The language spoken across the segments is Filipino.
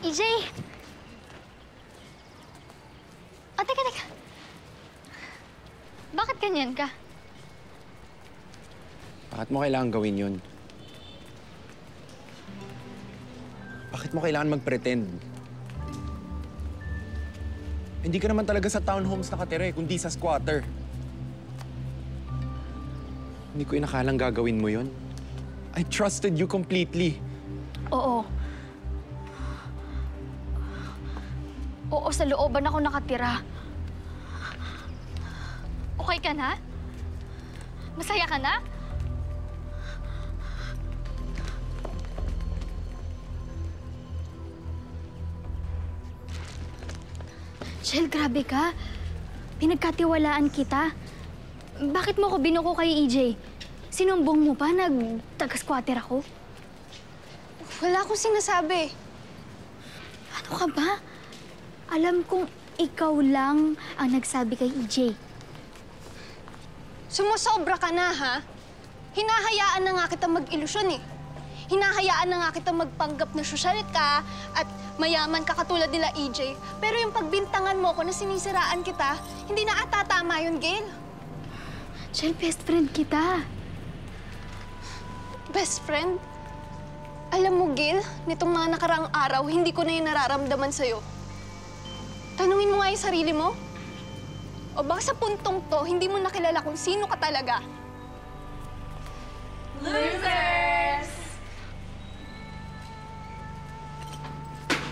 EJ! Ah, teka. Bakit ganyan ka? Bakit mo kailangan gawin yun? Bakit mo kailangan mag-pretend? Hindi ka naman talaga sa townhomes nakatira kundi sa squatter. Hindi ko inakalang gagawin mo yun. I trusted you completely. Oo. Oo, sa looban ako nakatira. Okay ka na? Masaya ka na? Shell, grabe ka. Pinagkatiwalaan kita. Bakit mo ko binuko kay EJ? Sinumbong mo pa? Nag-taga-squatter ako? Wala akong sinasabi. Ano ka ba? Alam kong ikaw lang ang nagsabi kay EJ. Sumusobra ka na, ha? Hinahayaan na nga kita mag-ilusyon, eh. Hinahayaan na nga kita magpanggap na sosyal ka at mayaman ka katulad nila EJ. Pero yung pagbintangan mo ko na sinisiraan kita, hindi na ata tama yun, Gail. Shell, best friend kita. Best friend? Alam mo, Gail, nitong mga nakaraang araw, hindi ko na yung nararamdaman sa'yo. Tanungin mo nga yung sarili mo. O baka sa puntong to, hindi mo nakilala kung sino ka talaga. Losers!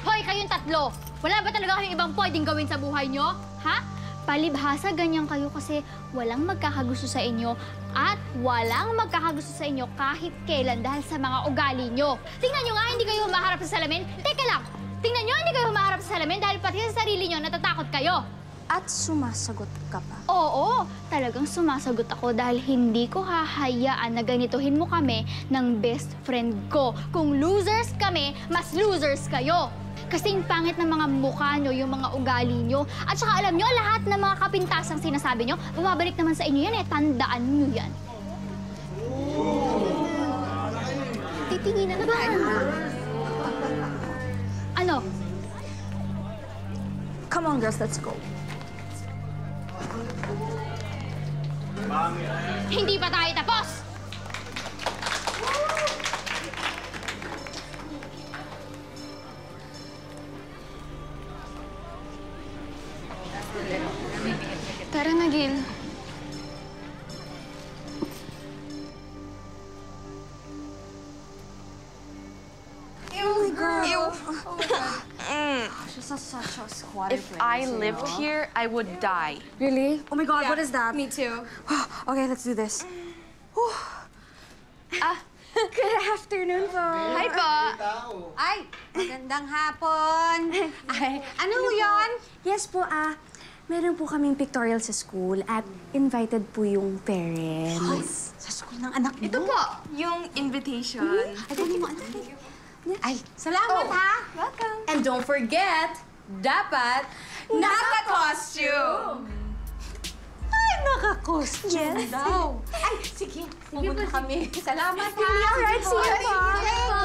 Hoy, kayong tatlo! Wala ba talaga kayong ibang pwedeng gawin sa buhay nyo? Ha? Palibhasa, ganyan kayo kasi walang magkakagusto sa inyo at walang magkakagusto sa inyo kahit kailan dahil sa mga ugali nyo. Tingnan nyo nga, hindi kayo humaharap sa salamin. Teka lang! Tingnan nyo, hindi kayo humaharap sa salamin dahil pati sa sarili nyo natatakot kayo. At sumasagot ka pa. Oo, talagang sumasagot ako dahil hindi ko hahayaan na ganituhin mo kami ng best friend ko. Kung losers kami, mas losers kayo. Kasing pangit ng mga mukha nyo, yung mga ugali nyo. At saka alam nyo, lahat ng mga kapintasang sinasabi nyo, bumabalik naman sa inyo yan eh. Tandaan nyo yan. Titingin na tayo. Ano? Come on, girls, let's go. Hindi pa tayo tapos! Tara na, Gail. She's such a squatter. If I lived here, I would die. Really? Oh my God, what is that? Me too. Okay, let's do this. Good afternoon po. Hi po! Ay, magandang hapon. Ay, ano yon? Yes po, meron po kaming pictorial sa school at invited po yung parents. Sa school ng anak mo? Ito po, yung invitation. Ay, dali mo, anak. Ay, salamat ha. Welcome. And don't forget, dapat naka-costume. Ay, naka-costume daw. Ay, sige, pumunta kami. Salamat ha. Alright, see you po.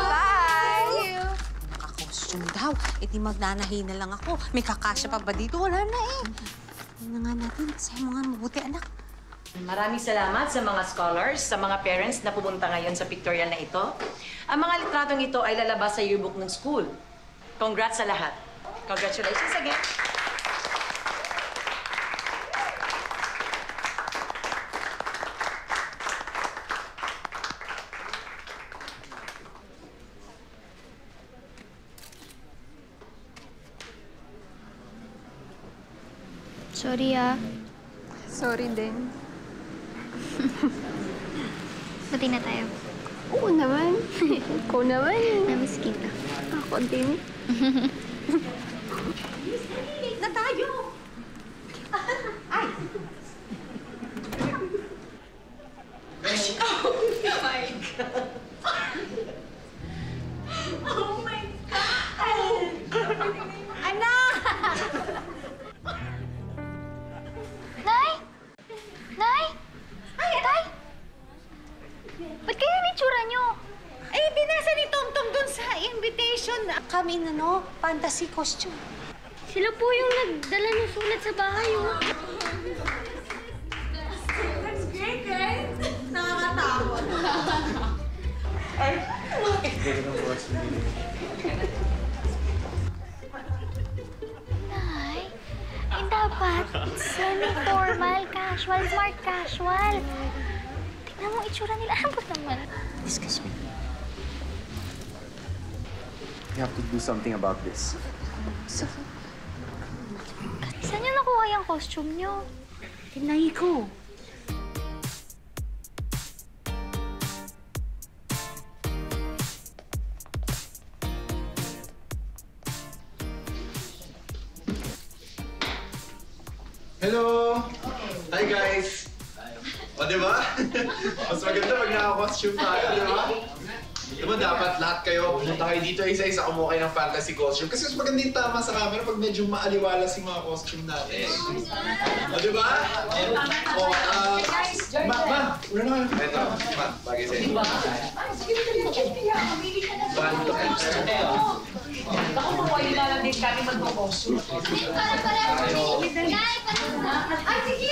Bye. Naka-costume daw. E di magnanahi na lang ako. May kakasya pa ba dito? Wala na eh. Tingnan nga natin. Sa'yo mo nga mabuti, anak. Maraming salamat sa mga scholars, sa mga parents na pumunta ngayon sa pictorial na ito. Ang mga litratong ito ay lalabas sa yearbook ng school. Congrats sa lahat. Congratulations again. Sorry Sorry din. Bati na tayo. Oo naman. Ikaw naman. Namiss kita. Ako din. Na tayo. Ay. Anak! Nay! Nay! Ay, Tay! Ba't kayo may tsura nyo? Eh, binasa ni Tomtom dun sa invitation. audition. Kami na, no? Fantasy costume. Sila po yung nagdala ng sulat sa bahay, oh. That's great, right? Nakakatakot. Ay, dapat semi-formal, casual, smart casual. Tingnan mo itsura nila. Ano ba naman? Excuse me. You have to do something about this. Saan niyo nakuha yung costume niyo? Tinay ko. Hello! Hi guys! O, di ba? Mas maganda pag naka-costume tayo, di ba? Di ba dapat lahat kayo, pumunta kayo dito isa-isa kumuha kayo ng fantasy costume. Kasi mas maganda yung tama sa camera pag medyo maaliwalas yung mga costume natin. O, di ba? O, Ma, una na kayo. Ito, Ma, bagay sa'yo. Ako po ay lang din kami magpo-costume. Ay, sige!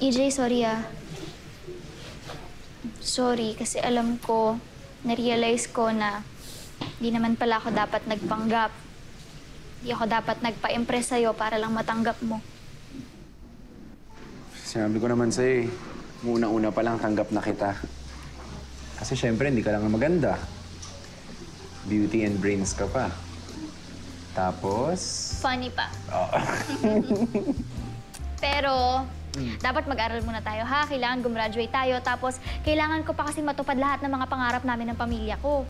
EJ, sorry ah. Sorry, kasi alam ko, na-realize ko na di naman pala ako dapat nagpanggap. Di ako dapat nagpa-impress sa'yo para lang matanggap mo. Sinabi ko naman sa'yo eh, una-una pa lang tanggap na kita. Kasi syempre, hindi ka lang maganda. Beauty and brains ka pa. Tapos... Funny pa. Oo. Pero, dapat mag-aral muna tayo, ha? Kailangan gumraduate tayo. Tapos, kailangan ko pa kasi matupad lahat ng mga pangarap namin ng pamilya ko.